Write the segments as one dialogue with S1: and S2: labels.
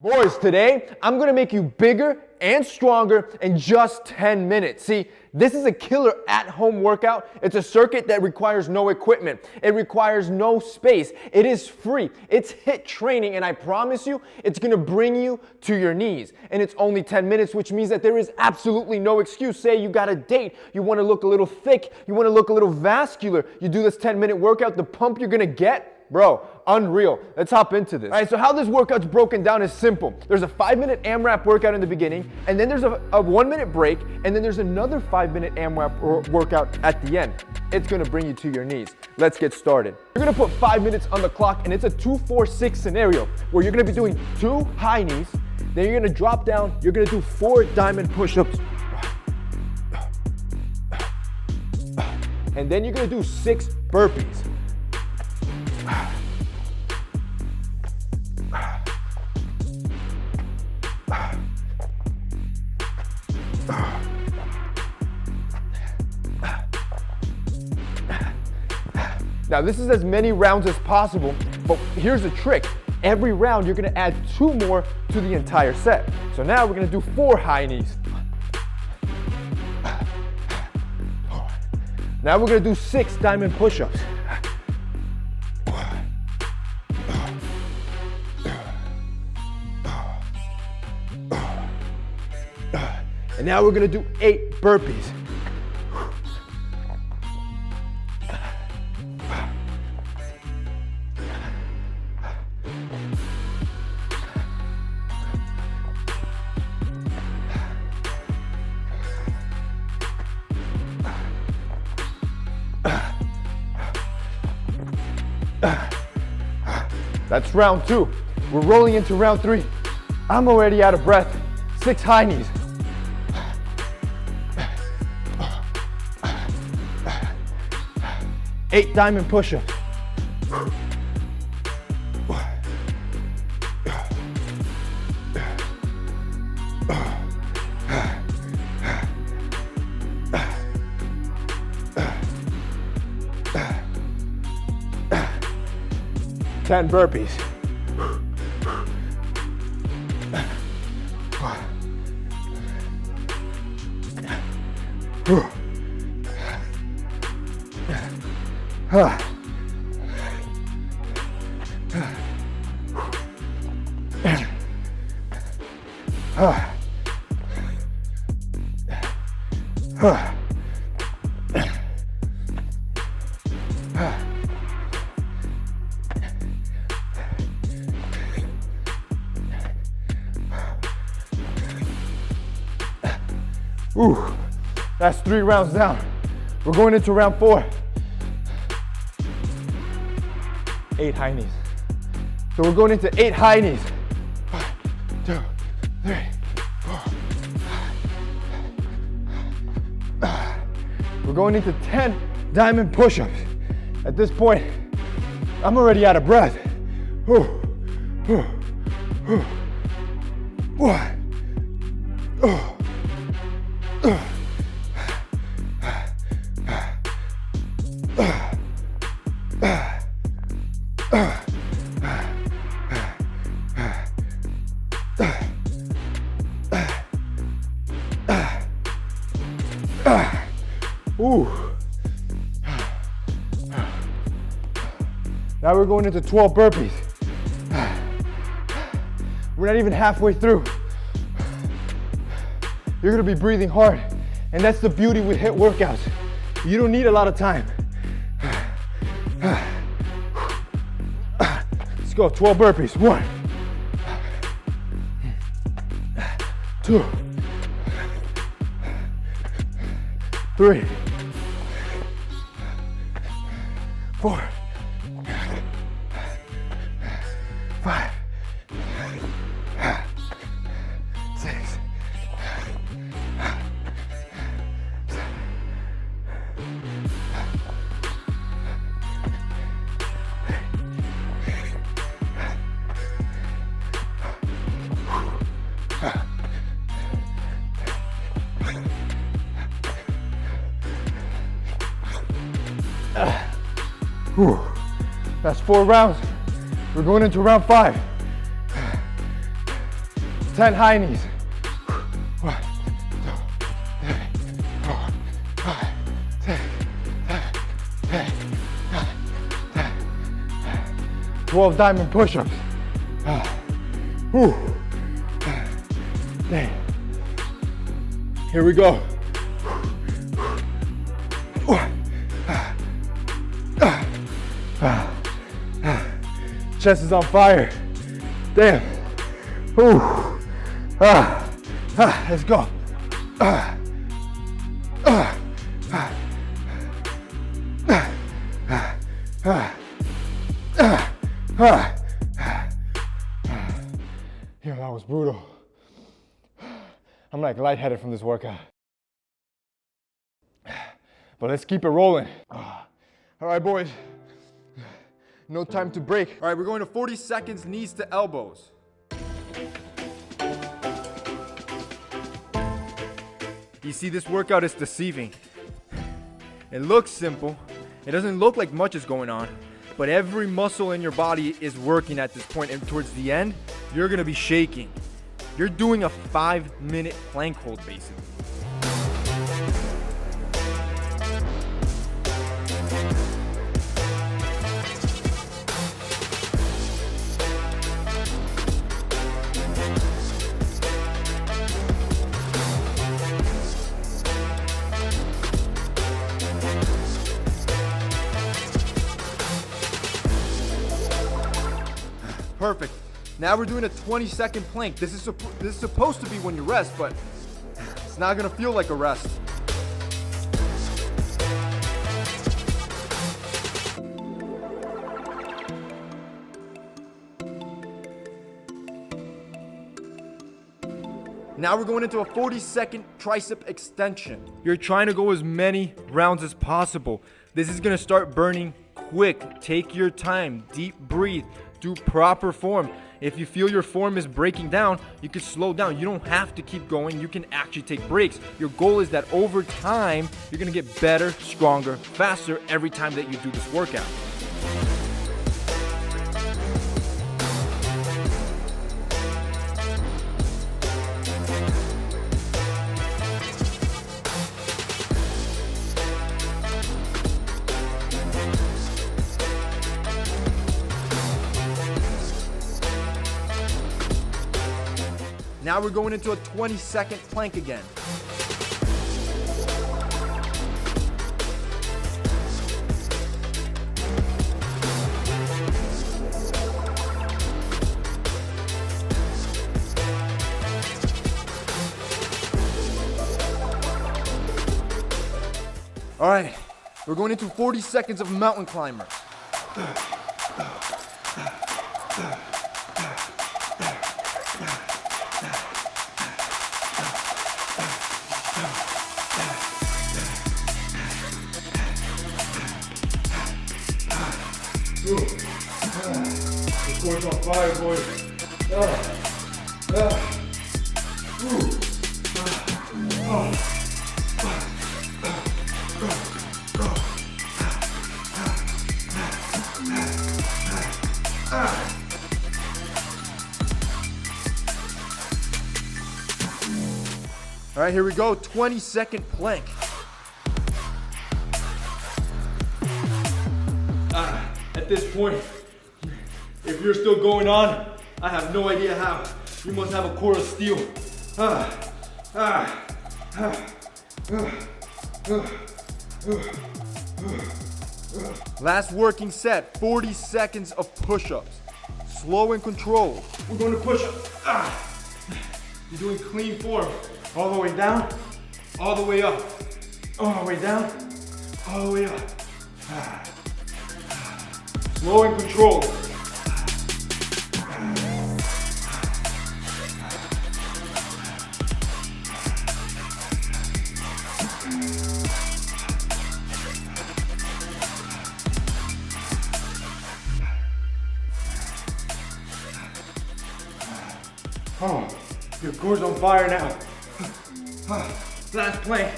S1: Boys, today, I'm gonna make you bigger and stronger in just 10 minutes. See, this is a killer at-home workout. It's a circuit that requires no equipment. It requires no space. It is free. It's HIIT training, and I promise you, it's gonna bring you to your knees. And it's only 10 minutes, which means that there is absolutely no excuse. Say you got a date, you wanna look a little thick, you wanna look a little vascular. You do this 10-minute workout, the pump you're gonna get, bro, unreal. Let's hop into this. All right, so how this workout's broken down is simple. There's a 5-minute AMRAP workout in the beginning, and then there's a 1-minute break, and then there's another 5-minute AMRAP workout at the end. It's gonna bring you to your knees. Let's get started. You're gonna put 5 minutes on the clock, and it's a 2-4-6 scenario where you're gonna be doing 2 high knees, then you're gonna drop down, you're gonna do 4 diamond push-ups, and then you're gonna do 6 burpees. Now this is as many rounds as possible, but here's the trick. Every round you're gonna add 2 more to the entire set. So now we're gonna do 4 high knees. Now we're gonna do 6 diamond push-ups. And now we're gonna do 8 burpees. That's round 2. We're rolling into round 3. I'm already out of breath. 6 high knees. 8 diamond push-ups. 10 burpees. Ooh, that's 3 rounds down. We're going into round 4. 8 high knees. So we're going into 8 high knees. 1, 2, 3, 4. We're going into 10 diamond push-ups. At this point, I'm already out of breath. 1. Ooh. Now we're going into 12 burpees. We're not even halfway through. You're gonna be breathing hard, and that's the beauty with HIIT workouts. You don't need a lot of time. Let's go, 12 burpees. 1, 2, 3, 4, 5, 6, 7. That's 4 rounds. We're going into round 5. 10 high knees. 1, 2, 3, 4, 5, 6, 7, 8, 9, 10. 12 diamond push-ups. Here we go. Chest is on fire. Damn. Let's go. Yo, that was brutal. I'm like lightheaded from this workout. But let's keep it rolling. All right, boys. No time to break. All right, we're going to 40 seconds, knees to elbows. You see, this workout is deceiving. It looks simple. It doesn't look like much is going on, but every muscle in your body is working at this point, and towards the end, you're gonna be shaking. You're doing a 5-minute plank hold, basically. Perfect. Now we're doing a 20-second plank. This is supposed to be when you rest, but it's not gonna feel like a rest. Now we're going into a 40-second tricep extension. You're trying to go as many rounds as possible. This is gonna start burning quick. Take your time, deep breathe, do proper form. If you feel your form is breaking down, you can slow down. You don't have to keep going. You can actually take breaks. Your goal is that over time, you're gonna get better, stronger, faster every time that you do this workout. Now we're going into a 20-second plank again. All right, we're going into 40 seconds of mountain climber. The core's on fire, boys. All right, here we go. 20-second plank. At this point, if you're still going on, I have no idea how. You must have a core of steel. Last working set, 40 seconds of push-ups. Slow and controlled. We're going to push up. You're doing clean form. All the way down, all the way up. All the way down, all the way up. Slow and controlled. Oh, your core's on fire now. Last plank.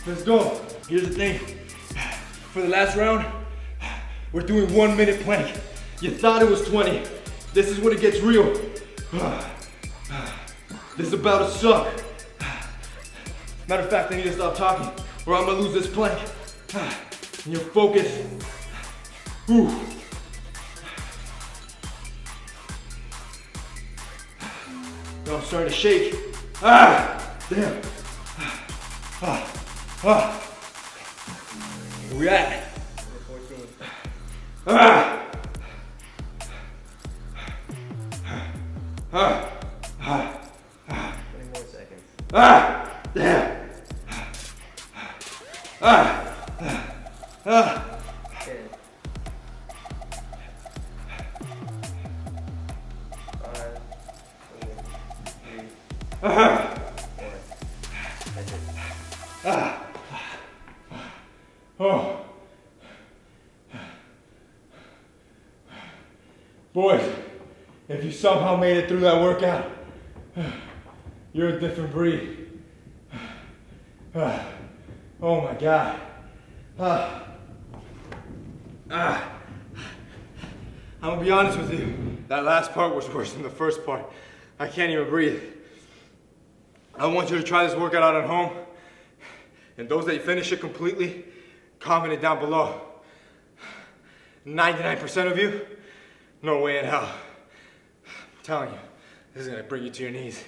S1: Let's go. Here's the thing. For the last round, we're doing 1-minute plank. You thought it was 20. This is when it gets real. This is about to suck. Matter of fact, I need to stop talking or I'm gonna lose this plank. And your focus. Whew. Now I'm starting to shake. Damn. Where we at? 20 more seconds. Damn. 10. 5, 4, 3, 4. That's it. Oh. Boys, if you somehow made it through that workout, you're a different breed. Oh my God. I'm gonna be honest with you. That last part was worse than the first part. I can't even breathe. I want you to try this workout out at home. And those that finish it completely, comment it down below. 99% of you, no way in hell. I'm telling you, this is gonna bring you to your knees.